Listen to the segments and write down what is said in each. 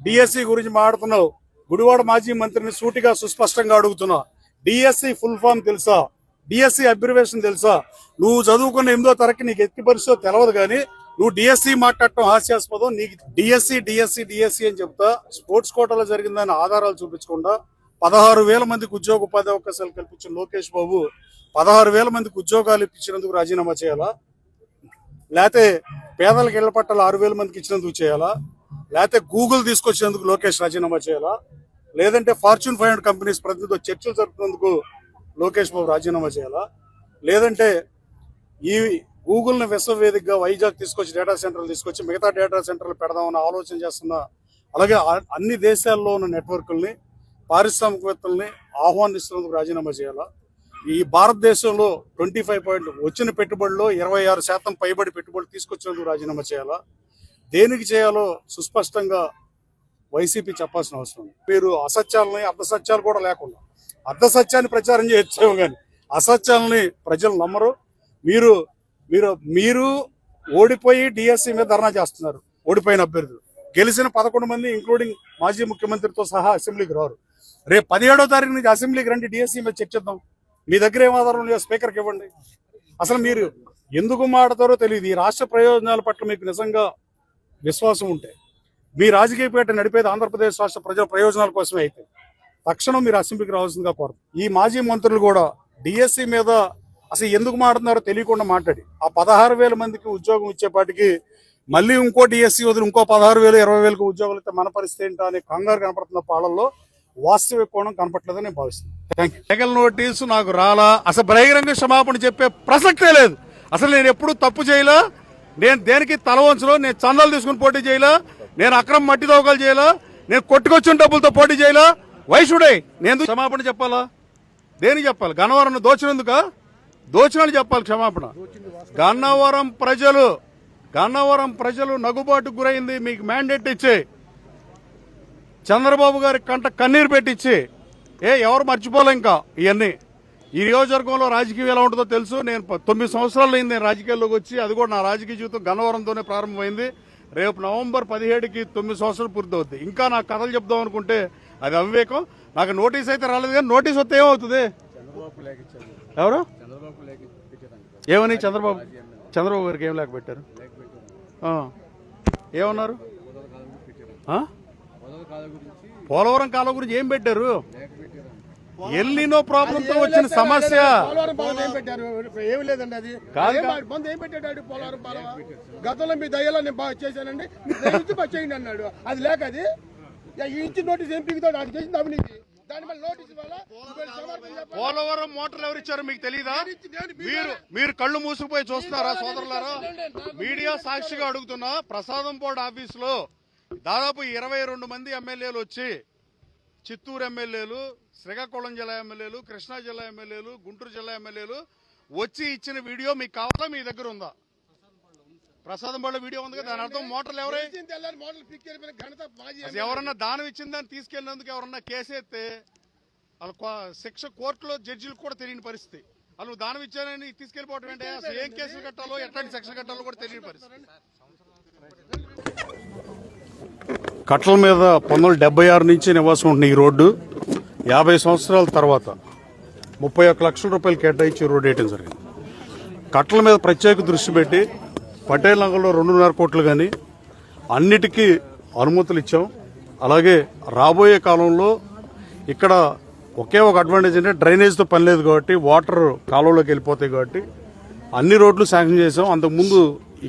DSC గురించి మాట్లాడుతున్నావు. గుడివాడ మాజీ మంత్రిని సూటిగా సుస్పష్టంగా అడుగుతున్నా, డిఎస్సి ఫుల్ ఫామ్ తెలుసా? డిఎస్సి అబ్రివేషన్ తెలుసా? నువ్వు చదువుకున్న 8వ తరగతి నీకు ఎత్తి పరిస్థితో తెలియదు, కానీ నువ్వు డిఎస్సి మాట్లాడటం హాస్యాస్పదం. నీకు డిఎస్సి అని చెప్తా స్పోర్ట్స్ కోటాలో జరిగిందని ఆధారాలు చూపించకుండా 16,000 మందికి ఉద్యోగ ఉపాధి అవకాశాలు కల్పించిన లోకేష్ బాబు 16,000 మందికి ఉద్యోగాలు ఇప్పించినందుకు రాజీనామా చేయాలా? లేకపోతే పేదలకు ఇళ్ల పట్టాలు 6,000 మందికి ఇచ్చినందుకు చేయాలా? లేకపోతే గూగుల్ తీసుకొచ్చినందుకు లోకేష్ రాజీనామా చేయాలా? లేదంటే ఫార్చ్యూన్ 500 కంపెనీస్ ప్రతినిధితో చర్చలు జరుపుతున్నందుకు లోకేష్ బాబు రాజీనామా చేయాలా? లేదంటే ఈ గూగుల్ని విశ్వవేదికగా వైజాగ్ తీసుకొచ్చి డేటా సెంటర్లు తీసుకొచ్చి మిగతా డేటా సెంటర్లు పెడదామని ఆలోచన చేస్తున్న, అలాగే అన్ని దేశాల్లో ఉన్న నెట్వర్క్ల్ని పారిశ్రామికవేత్తల్ని ఆహ్వానిస్తున్నందుకు రాజీనామా చేయాలా? ఈ భారతదేశంలో 25 వచ్చిన పెట్టుబడుల్లో 26% పైబడి పెట్టుబడులు తీసుకొచ్చినందుకు రాజీనామా చేయాలా? దేనికి చేయాలో సుస్పష్టంగా వైసీపీ చెప్పాల్సిన అవసరం ఉంది. మీరు అసత్యాలని అర్ధసత్యాలు కూడా లేకుండా అర్ధసత్యాన్ని ప్రచారం చేయొచ్చేమో కానీ అసత్యాలని ప్రజలు నమ్మరు. మీరు మీరు మీరు ఓడిపోయి డిఎస్సి మీద ధర్నా చేస్తున్నారు. ఓడిపోయిన అభ్యర్థులు గెలిచిన 11 మంది ఇంక్లూడింగ్ మాజీ ముఖ్యమంత్రితో సహా అసెంబ్లీకి రారు. రేపు 17వ తారీఖు నుంచి అసెంబ్లీకి రండి, డిఎస్సి మీద చర్చిద్దాం. మీ దగ్గర ఏం ఆధారం లేదు, స్పీకర్కి ఇవ్వండి. అసలు మీరు ఎందుకు మాట్లాడతారో తెలియదు. ఈ రాష్ట్ర ప్రయోజనాల పట్ల మీకు నిజంగా విశ్వాసం ఉంటే మీ రాజకీయ పేట నడిపేది ఆంధ్రప్రదేశ్ రాష్ట్ర ప్రజల ప్రయోజనాల కోసమే అయితే తక్షణం మీరు అసెంబ్లీకి రావాల్సిందిగా కోరుతారు. ఈ మాజీ మంత్రులు కూడా డిఎస్సి మీద అసలు ఎందుకు మాట్లాడుతున్నారో తెలియకుండా మాట్లాడి ఆ 16,000 మందికి ఉద్యోగం ఇచ్చేపాటికి మళ్ళీ ఇంకో డిఎస్సి వదిలి ఇంకో 16,000 20,000 ఉద్యోగాలు ఇస్తే మన పరిస్థితి ఏంటో అనే కంగారు కనపడుతున్న పాలల్లో వాస్తవిక కోణం కనపట్లేదని నేను భావిస్తున్నాను. Thank you. లీగల్ నోటీసు నాకు రాలా, అసలు బహిరంగ క్షమాపణ చెప్పే ప్రసక్తే లేదు. అసలు నేను ఎప్పుడు తప్పు చేయలా, నేను దేనికి తల వంచలో, నేను చందాలు తీసుకుని పోటీ చేయలా, నేను అక్రమ మట్టి దోకాలు చేయలా, నేను కొట్టుకొచ్చిన డబ్బులతో పోటీ చేయలా. వైషుడై నేను క్షమాపణ చెప్పాలా? దేనికి చెప్పాలి? గన్నవరం దోచినందుక? దోచినని చెప్పాలి క్షమాపణ. గన్నవరం ప్రజలు నగుబాటుకు గురైంది. మీకు మ్యాండేట్ ఇచ్చి చంద్రబాబు గారి కంట కన్నీరు పెట్టించి ఎవరు మర్చిపోలే ఇంకా ఇవన్నీ. ఈ నియోజకవర్గంలో రాజకీయం ఎలా ఉంటుందో తెలుసు. నేను 9 సంవత్సరాలు అయింది నేను రాజకీయాల్లోకి వచ్చి. అది కూడా నా రాజకీయ జీవితం గన్నవరంతోనే ప్రారంభమైంది. రేపు నవంబర్ 17కి 9 సంవత్సరాలు పూర్తవుద్ది. ఇంకా నాకు కథలు చెప్దాం అనుకుంటే అది అవివేకం. నాకు నోటీస్ అయితే రాలేదు, కానీ నోటీస్ వస్తే ఏమవుతుంది? ఎవరు ఏమని చంద్రబాబు గారికి ఏం లేక పెట్టారు? ఏమన్నారు? పోలవరం కాలం గురించి ఏం పెట్టారు? ఎల్లినో ప్రాబ్లం తో వచ్చిన సమస్య ఏమి లేదండి. అది ఏం పెట్టాడు పోలవరం గతంలో మీ దయ్యాలో నేను బాగా చేశానండి, చేయండి అన్నాడు. అది లేక అది ఇచ్చి నోటీస్ ఏం పీకుతాడు? అది చేసింది అవినీతి. పోలవరం మోటార్లు ఎవరు ఇచ్చారో మీకు తెలియదా? మీరు కళ్ళు మూసుకుపోయి చూస్తున్నారా సోదరులారా? మీడియా సాక్షిగా అడుగుతున్నా. ప్రసాదం బోర్డు ఆఫీసులో దాదాపు 22 మంది ఎమ్మెల్యేలు వచ్చి, చిత్తూరు ఎమ్మెల్యేలు, శ్రీకాకుళం జిల్లా ఎమ్మెల్యేలు, కృష్ణా జిల్లా ఎమ్మెల్యేలు, గుంటూరు జిల్లా ఎమ్మెల్యేలు వచ్చి ఇచ్చిన వీడియో మీకు కావాలా? మీ దగ్గర ఉందా? ప్రసాదం బోర్డు వీడియో ఉంది కదా, దాని అర్థం మోటార్లు ఎవరే? ఎవరన్నా దానం ఇచ్చిన దాన్ని తీసుకెళ్లినందుకు ఎవరన్నా కేసేస్తే శిక్ష కోర్టులో జడ్జిలకు కూడా తెలియని పరిస్థితి. వాళ్ళు దానం ఇచ్చారని తీసుకెళ్లిపోవటం ఏంటి? అసలు ఏం కేసులు కట్టాలో, ఎట్లాంటి శిక్ష కట్టాలో కూడా తెలియని పరిస్థితి. కట్టల మీద 1976 నుంచి నివాసం ఉంటున్న ఈ రోడ్డు 50 సంవత్సరాల తర్వాత 31 లక్షల రూపాయలు కేటాయించి రోడ్డు వేయడం జరిగింది. కట్టల మీద ప్రత్యేక దృష్టి పెట్టి పటేల్ నగర్లో 2.5 కోట్లు కానీ అన్నిటికీ అనుమతులు ఇచ్చాం. అలాగే రాబోయే కాలంలో ఇక్కడ ఒకే ఒక అడ్వాంటేజ్ అంటే డ్రైనేజ్తో పని లేదు కాబట్టి వాటర్ కాలువలోకి వెళ్ళిపోతాయి కాబట్టి అన్ని రోడ్లు శాంక్షన్ చేసాం. అంతకుముందు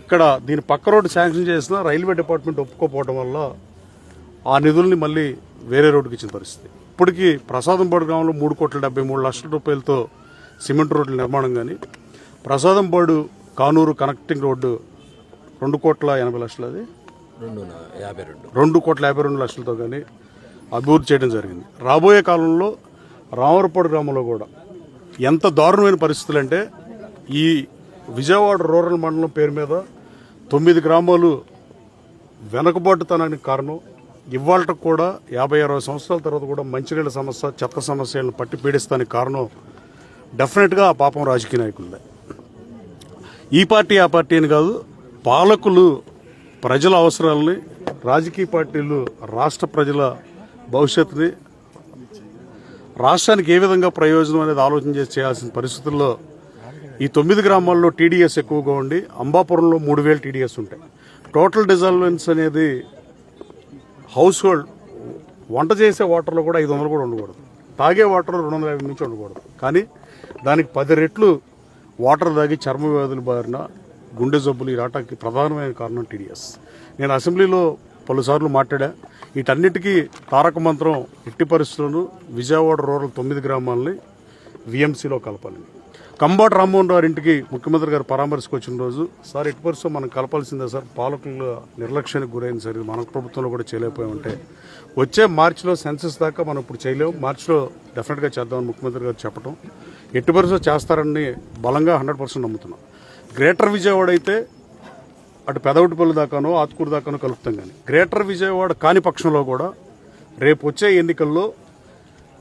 ఇక్కడ దీని పక్క రోడ్డు శాంక్షన్ చేసిన రైల్వే డిపార్ట్మెంట్ ఒప్పుకోకపోవడం వల్ల ఆ నిధుల్ని మళ్ళీ వేరే రోడ్డుకి ఇచ్చిన పరిస్థితి. ఇప్పటికీ ప్రసాదంపాడు గ్రామంలో 3,73 లక్షల రూపాయలతో సిమెంట్ రోడ్ల నిర్మాణం కానీ, ప్రసాదంపాడు కానూరు కనెక్టింగ్ రోడ్డు 2,80 లక్షలు, అది 2,52 లక్షలతో కానీ అభివృద్ధి చేయడం జరిగింది. రాబోయే కాలంలో రామవరపాడు గ్రామంలో కూడా ఎంత దారుణమైన పరిస్థితులు అంటే, ఈ విజయవాడ రూరల్ మండలం పేరు మీద 9 గ్రామాలు వెనకబాటుతనానికి కారణం. ఇవాళ కూడా 50-60 సంవత్సరాల తర్వాత కూడా మంచినీళ్ళ సమస్య, చెత్త సమస్యలను పట్టి పీడిస్తానికి కారణం డెఫినెట్గా ఆ పాపం రాజకీయ నాయకులదే. ఈ పార్టీ ఆ పార్టీ అని కాదు, పాలకులు ప్రజల అవసరాలని రాజకీయ పార్టీలు రాష్ట్ర ప్రజల భవిష్యత్తుని రాష్ట్రానికి ఏ విధంగా ప్రయోజనం అనేది ఆలోచన చేసి చేయాల్సిన పరిస్థితుల్లో ఈ 9 గ్రామాల్లో టీడీఎస్ ఎక్కువగా ఉండి అంబాపురంలో 3000 టీడీఎస్ ఉంటాయి. టోటల్ డిజాల్వెన్స్ అనేది హౌస్ హోల్డ్ వంట చేసే వాటర్లో కూడా 500 కూడా ఉండకూడదు, తాగే వాటర్ 250 నుంచి ఉండకూడదు. కానీ దానికి 10 రెట్లు వాటర్ తాగి చర్మ వ్యాధులు బారిన గుండె జబ్బులు ఈ రాటానికి ప్రధానమైన కారణం టీడీఎస్. నేను అసెంబ్లీలో పలుసార్లు మాట్లాడా. వీటన్నిటికీ తారక మంత్రం ఎట్టి పరిస్థితుల్లోనూ విజయవాడ రూరల్ 9 గ్రామాలని విఎంసీలో కలపాలి. కంబాటి రామ్మోహన్ రావు ఇంటికి ముఖ్యమంత్రి గారు పరామర్శకు వచ్చిన రోజు, సార్ ఎట్టి పరిస్థితుల్లో మనం కలపాల్సిందే సార్, పాలకుల నిర్లక్ష్యానికి గురైంది సార్, మన ప్రభుత్వంలో కూడా చేయలేకపోయామంటే వచ్చే మార్చిలో సెన్సస్ దాకా మనం ఇప్పుడు చేయలేము, మార్చిలో డెఫినెట్గా చేద్దామని ముఖ్యమంత్రి గారు చెప్పడం, ఎట్టి పరిస్థితుల్లో చేస్తారని బలంగా 100% నమ్ముతున్నాం. గ్రేటర్ విజయవాడ అయితే అటు పెదవుటిపల్లి దాకానో ఆత్కూరు దాకానో కలుపుతాం. కానీ గ్రేటర్ విజయవాడ కాని పక్షంలో కూడా రేపు వచ్చే ఎన్నికల్లో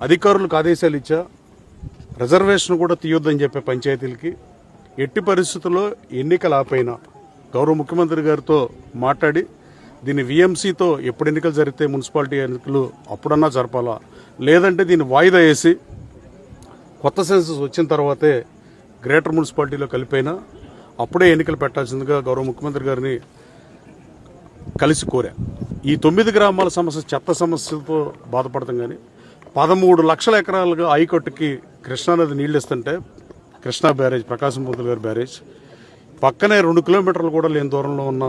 అధికారులకు ఆదేశాలు ఇచ్చా రిజర్వేషన్ కూడా తీయొద్దని చెప్పే పంచాయతీలకి ఎట్టి పరిస్థితుల్లో ఎన్నికలు ఆపైనా గౌరవ ముఖ్యమంత్రి గారితో మాట్లాడి దీన్ని విఎంసీతో ఎప్పుడు ఎన్నికలు జరిగితే మున్సిపాలిటీ ఎన్నికలు అప్పుడన్నా జరపాలా, లేదంటే దీన్ని వాయిదా వేసి కొత్త సెన్సస్ వచ్చిన తర్వాతే గ్రేటర్ మున్సిపాలిటీలో కలిపైనా అప్పుడే ఎన్నికలు పెట్టాల్సిందిగా గౌరవ ముఖ్యమంత్రి గారిని కలిసి కోరా. ఈ 9 గ్రామాల సమస్య చెత్త సమస్యలతో బాధపడతాం. కానీ 13 లక్షల ఎకరాలుగా ఆయకట్టుకి కృష్ణానది నీళ్లు ఇస్తుంటే కృష్ణా బ్యారేజ్, ప్రకాశం పంతులు గారి బ్యారేజ్ పక్కనే 2 కిలోమీటర్లు కూడా లేని దూరంలో ఉన్న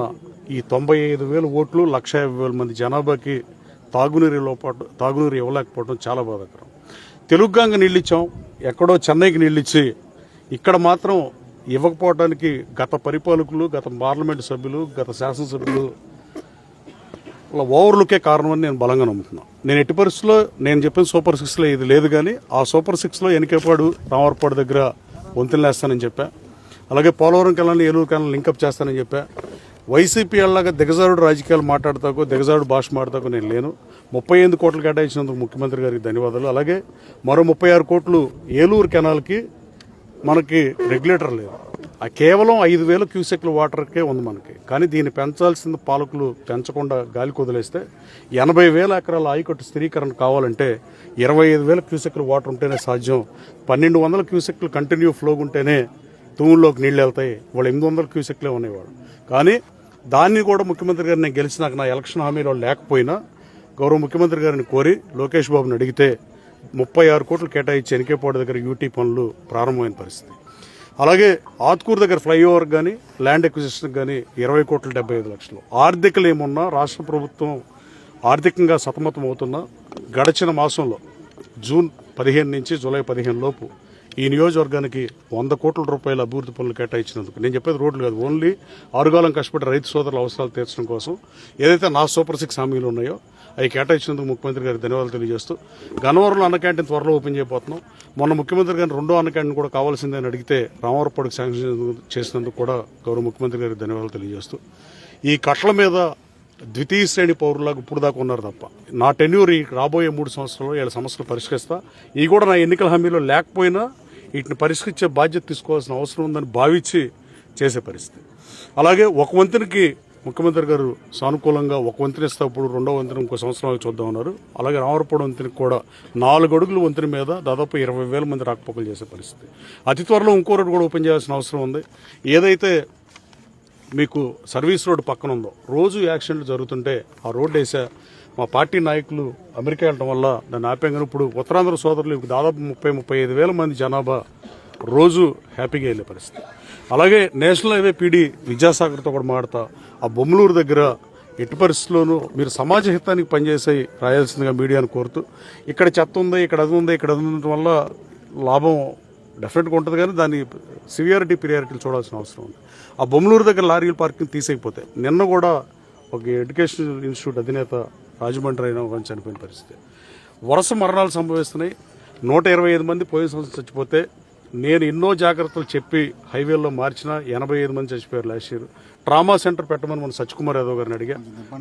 ఈ 95,000 ఓట్లు 150,000 మంది జనాభాకి తాగునీరు ఇవ్వలేకపోవడం చాలా బాధాకరం. తెలుగుగంగ నీళ్ళు ఇచ్చాం, ఎక్కడో చెన్నైకి నీళ్ళు ఇచ్చి ఇక్కడ మాత్రం ఇవ్వకపోవడానికి గత పరిపాలకులు, గత పార్లమెంటు సభ్యులు, గత శాసనసభ్యులు ఓవర్లుకే కారణమని నేను బలంగా నమ్ముతున్నాను. నేను ఎట్టి పరిస్థితుల్లో నేను చెప్పిన సూపర్ 6లో ఇది లేదు. కానీ ఆ సూపర్ 6లో ఎనికేపాడు రామవరపాడు దగ్గర వంతెనలు వేస్తానని చెప్పా. అలాగే పోలవరం కెనాల్ని ఏలూరు కెనాల్ని లింకప్ చేస్తానని చెప్పా. వైసీపీ అలాగా దిగజారుడు రాజకీయాలు మాట్లాడతాకో దిగజారుడు భాష మాట్లాడతాకో నేను లేను. 38 కోట్లు కేటాయించినందుకు ముఖ్యమంత్రి గారికి ధన్యవాదాలు. అలాగే మరో 36 కోట్లు ఏలూరు కెనాల్కి మనకి రెగ్యులేటర్ లేదు. ఆ కేవలం 5,000 క్యూసెక్ల వాటర్కే ఉంది మనకి. కానీ దీన్ని పెంచాల్సిన పాలకులు పెంచకుండా గాలి కుదిలేస్తే 80,000 ఎకరాల ఆయకట్టు స్థిరీకరణ కావాలంటే 25,000 క్యూసెక్ల వాటర్ ఉంటేనే సాధ్యం. 1,200 క్యూసెక్లు కంటిన్యూ ఫ్లో ఉంటేనే తూముల్లోకి నీళ్ళు వెళ్తాయి. వాళ్ళు 800 క్యూసెక్లే ఉండేవాడు. కానీ దాన్ని కూడా ముఖ్యమంత్రి గారిని నేను గెలిచినాక నా ఎలక్షన్ హామీలో లేకపోయినా గౌరవ ముఖ్యమంత్రి గారిని కోరి లోకేష్ బాబుని అడిగితే 36 కోట్లు కేటాయించి ఎనికేపాడు దగ్గర యూటీ పనులు ప్రారంభమైన పరిస్థితి. అలాగే ఆత్కూరు దగ్గర ఫ్లైఓవర్ కానీ ల్యాండ్ ఎక్విజిషన్ కానీ 20 కోట్ల 75 లక్షలు. ఆర్థికలు ఏమున్నా రాష్ట్ర ప్రభుత్వం ఆర్థికంగా సతమతం అవుతున్నా గడిచిన మాసంలో జూన్ 15 నుంచి జూలై 15 లోపు ఈ నియోజకవర్గానికి 100 కోట్ల రూపాయల అభివృద్ధి పనులు కేటాయించినందుకు, నేను చెప్పేది రోడ్లు కాదు, ఓన్లీ ఆరుగాలం కష్టపడి రైతు సోదరుల అవసరాలు తీర్చడం కోసం ఏదైతే నా సూపర్ 6 హామీలు ఉన్నాయో అవి కేటాయించినందుకు ముఖ్యమంత్రి గారికి ధన్యవాదాలు తెలియజేస్తూ, గన్నవరంలో అన్న క్యాంటీన్ త్వరలో ఓపెన్ చేయబోతున్నాం. మొన్న ముఖ్యమంత్రి గారిని 2వ అన్న క్యాంటీన్ కూడా కావాల్సిందని అడిగితే రామవరపాడుకు శాంక్షన్ చేసినందుకు కూడా గౌరవ ముఖ్యమంత్రి గారికి ధన్యవాదాలు తెలియజేస్తూ, ఈ కట్ల మీద ద్వితీయ శ్రేణి పౌరులాగా ఇప్పుడు దాకా ఉన్నారు తప్ప నా టెన్యూర్ రాబోయే 3 సంవత్సరాల్లో వీళ్ళ సమస్యలు పరిష్కరిస్తా. ఇవి కూడా నా ఎన్నికల హామీలో లేకపోయినా వీటిని పరిష్కరించే బాధ్యత తీసుకోవాల్సిన అవసరం ఉందని భావించి చేసే పరిస్థితి. అలాగే ఒక వంతెనకి ముఖ్యమంత్రి గారు సానుకూలంగా ఒక వంతెన ఇస్తేప్పుడు 2వ వంతెన ఇంకో సంవత్సరాలు చూద్దామన్నారు. అలాగే రామవరపాడు వంతెనకి కూడా 4 అడుగుల వంతెన మీద దాదాపు 20,000 మంది రాకపోకలు చేసే పరిస్థితి. అతి త్వరలో ఇంకో రోడ్డు కూడా ఓపెన్ చేయాల్సిన అవసరం ఉంది. ఏదైతే మీకు సర్వీస్ రోడ్డు పక్కన ఉందో రోజు యాక్సిడెంట్లు జరుగుతుంటే ఆ రోడ్డు వేసా. మా పార్టీ నాయకులు అమెరికా వెళ్ళడం వల్ల దాన్ని ఆపాం. కానీ ఇప్పుడు ఉత్తరాంధ్ర సోదరులు దాదాపు 30-35,000 మంది జనాభా రోజు హ్యాపీగా వెళ్ళే పరిస్థితి. అలాగే నేషనల్ హైవే పీడీ విద్యాసాగర్తో కూడా మాడతా ఆ బొమ్మలూరు దగ్గర ఎట్టి పరిస్థితుల్లోనూ మీరు సమాజ హితానికి పనిచేసి రాయాల్సిందిగా మీడియాను కోరుతూ, ఇక్కడ చెత్త ఉంది, ఇక్కడ అది ఉంది, ఇక్కడ అది ఉండటం వల్ల లాభం డెఫినెట్గా ఉంటుంది. కానీ దాన్ని సివియారిటీ ప్రియారిటీలు చూడాల్సిన అవసరం ఉంది. ఆ బొమ్మలూరు దగ్గర లారీల పార్కింగ్ తీసేయకపోతే నిన్న కూడా ఒక ఎడ్యుకేషన్ ఇన్స్టిట్యూట్ అధినేత రాజమండ్రి అయినా ఒక చనిపోయిన పరిస్థితి. వరుస మరణాలు సంభవిస్తున్నాయి. 125 మంది పోయిన సంవత్సరం చచ్చిపోతే నేను ఎన్నో జాగ్రత్తలు చెప్పి హైవేల్లో మార్చినా 85 మంది చచ్చిపోయారు లాస్ట్ ఇయర్. ట్రామా సెంటర్ పెట్టమని మన సత్యకుమార్ యాదవ్ గారిని అడిగా.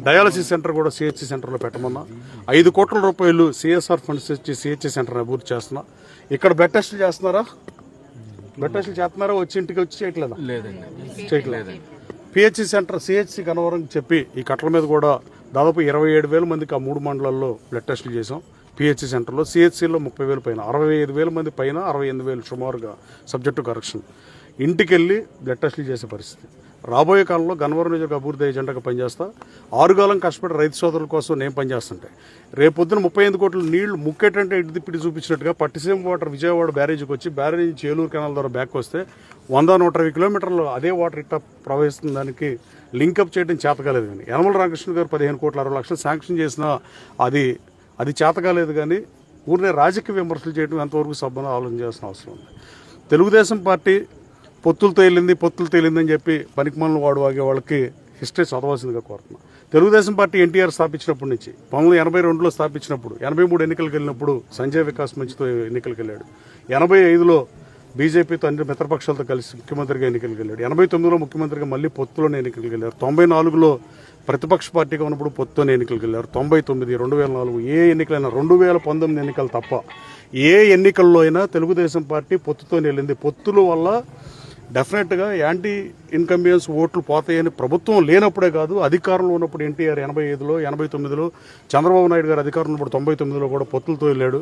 డయాలసిస్ సెంటర్ కూడా సిహెచ్సి సెంటర్లో పెట్టమన్నా. 5 కోట్ల రూపాయలు సిఎస్ఆర్ ఫండ్స్ ఇచ్చి సిహెచ్సి సెంటర్ని అభివృద్ధి చేస్తున్నా. ఇక్కడ బ్లడ్ టెస్టులు చేస్తున్నారా? బ్లడ్ టెస్టులు చేస్తున్నారా? వచ్చి ఇంటికి వచ్చి చేయట్లేదా? చేయట్లేదు. పిహెచ్సి సెంటర్ సిహెచ్సి గన్నవరం చెప్పి ఈ కట్ల మీద కూడా దాదాపు 27,000 మందికి ఆ 3 మండలాల్లో బ్లడ్ టెస్టులు చేసాం. పిహెచ్సి సెంటర్లో, సిహెచ్సిలో 30,000 పైన, 65,000 మంది పైన, 68,000 సుమారుగా సబ్జెక్టు కరెక్షన్ ఇంటికి వెళ్ళి బ్లడ్ టెస్టులు చేసే పరిస్థితి. రాబోయే కాలంలో గన్నవరం నియోజక అభివృద్ధి ఏజెండాగా పనిచేస్తా. 6 కాలం కష్టపడి రైతు సోదరుల కోసం నేను పనిచేస్తుంటే రేపొద్దున 35 కోట్ల నీళ్లు ముక్కేటంటే ఇటు తిప్పిటి చూపించినట్టుగా పట్టిసీమ వాటర్ విజయవాడ బ్యారేజీకి వచ్చి బ్యారేజీ నుంచి ఏలూరు కెనాల్ ద్వారా బ్యాక్ వస్తే 100-120 కిలోమీటర్లు అదే వాటర్ ఇట్లా ప్రవహిస్తున్న దానికి లింకప్ చేయడం చేతకాలేదు. కానీ యనమల రామకృష్ణ గారు 15,60,00,000 శాంక్షన్ చేసినా అది చేతకాలేదు. కానీ ఊరినే రాజకీయ విమర్శలు చేయడం ఎంతవరకు సభ్యులు ఆలోచన చేయాల్సిన అవసరం ఉంది. తెలుగుదేశం పార్టీ పొత్తులు తేలిందని చెప్పి పనికిమాలను వాగే వాళ్ళకి హిస్టరీ చదవాల్సిందిగా కోరుతున్నాం. తెలుగుదేశం పార్టీ ఎన్టీఆర్ స్థాపించినప్పటి నుంచి 1982లో స్థాపించినప్పుడు 83 ఎన్నికలకు వెళ్ళినప్పుడు సంజయ్ వికాస్ మంచితో ఎన్నికలకు వెళ్ళాడు. 85లో బీజేపీతో అన్ని మిత్రపక్షాలతో కలిసి ముఖ్యమంత్రిగా ఎన్నికలకు వెళ్ళాడు. 89లో ముఖ్యమంత్రిగా మళ్ళీ పొత్తులోనే ఎన్నికలకు వెళ్ళారు. 94లో ప్రతిపక్ష పార్టీగా ఉన్నప్పుడు పొత్తులోనే ఎన్నికలకు వెళ్ళారు. 99, 2004 ఏ ఎన్నికలైనా 2019 ఎన్నికలు తప్ప ఏ ఎన్నికల్లో అయినా తెలుగుదేశం పార్టీ పొత్తుతోనే వెళ్ళింది. పొత్తుల వల్ల డెఫినెట్గా యాంటీ ఇన్కంబియన్స్ ఓట్లు పోతాయని ప్రభుత్వం లేనప్పుడే కాదు, అధికారంలో ఉన్నప్పుడు ఎన్టీఆర్ 85లో, 89లో, చంద్రబాబు నాయుడు గారు అధికారంలో ఉన్నప్పుడు 99లో కూడా పొత్తులతో వెళ్ళాడు.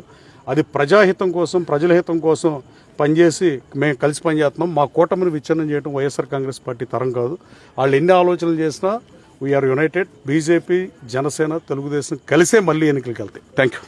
అది ప్రజాహితం కోసం, ప్రజల హితం కోసం పనిచేసి మేము కలిసి పనిచేస్తున్నాం. మా కూటమిని విచ్ఛిన్నం చేయడం వైఎస్ఆర్ కాంగ్రెస్ పార్టీ తరం కాదు. వాళ్ళు ఎన్ని ఆలోచనలు చేసినా we are united. BJP, Janasena, Telugu Desam కలిసే మళ్ళీ ఎన్నికలకు వెళ్తాయి. Thank you.